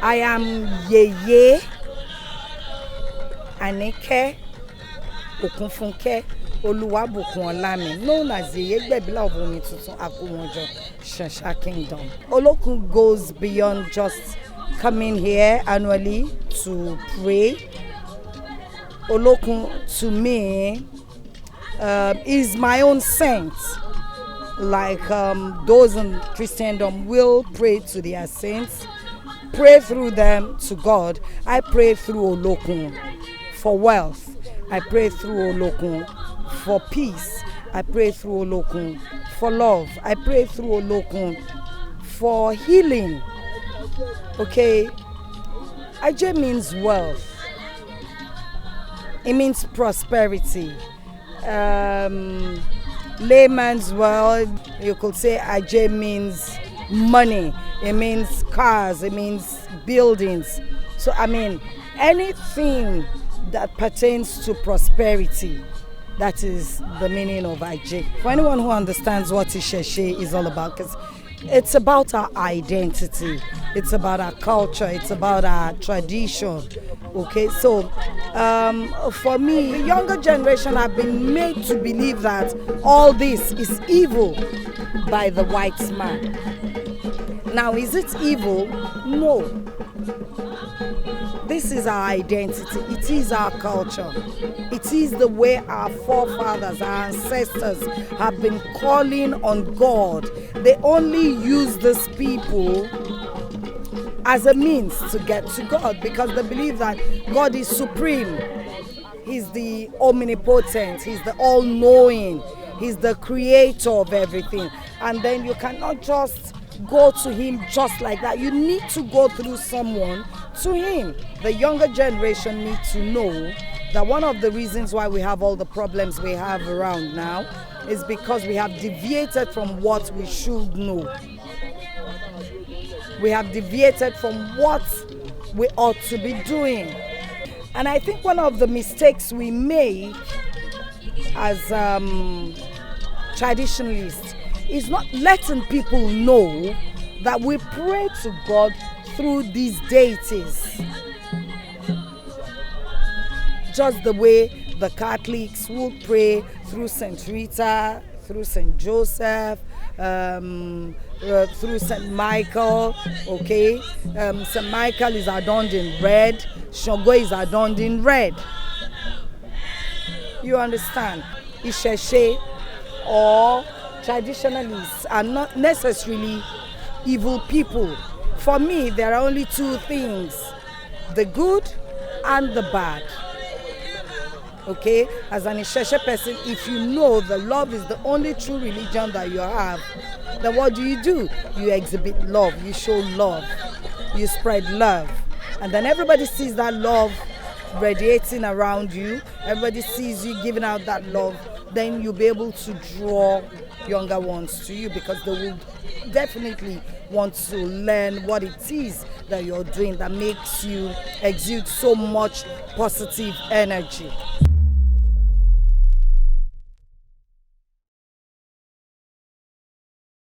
I am Yeye Anike Okunfunke Oluwabukun, known as Yeye Gbebila of Omi Tuntun Akomonjo Shasha Kingdom. Olokun goes beyond just coming here annually to pray. Olokun to me is my own saint. Like those in Christendom will pray to their saints, pray through them to God. I pray through Olokun for wealth. I pray through Olokun for peace. I pray through Olokun for love. I pray through Olokun for healing. Okay, Aje means wealth. It means prosperity. Layman's word, you could say Aje means money. It means cars. It means buildings. So I mean, anything that pertains to prosperity, that is the meaning of Aje. For anyone who understands what Isheshe is all about, because it's about our identity, it's about our culture, it's about our tradition. Okay, so for me, the younger generation have been made to believe that all this is evil by the white man. Now, is it evil? No. This is our identity. It is our culture. It is the way our forefathers, our ancestors have been calling on God. They only use these people as a means to get to God because they believe that God is supreme. He's the omnipotent. He's the all-knowing. He's the creator of everything. And then you cannot just go to him just like that. You need to go through someone to him. The younger generation needs to know that one of the reasons why we have all the problems we have around now is because we have deviated from what we should know. We have deviated from what we ought to be doing. And I think one of the mistakes we make as traditionalists is not letting people know that we pray to God through these deities. Just the way the Catholics would pray through Saint Rita, through Saint Joseph, through Saint Michael, okay? Saint Michael is adorned in red, Shango is adorned in red. You understand? Isheshe or traditionalists are not necessarily evil people. For me, there are only two things, the good and the bad. Okay, as an Isheshe person, if you know the love is the only true religion that you have, then what do? You exhibit love, you show love, you spread love. And then everybody sees that love radiating around you, everybody sees you giving out that love, then you'll be able to draw younger ones to you because they will definitely want to learn what it is that you're doing that makes you exude so much positive energy.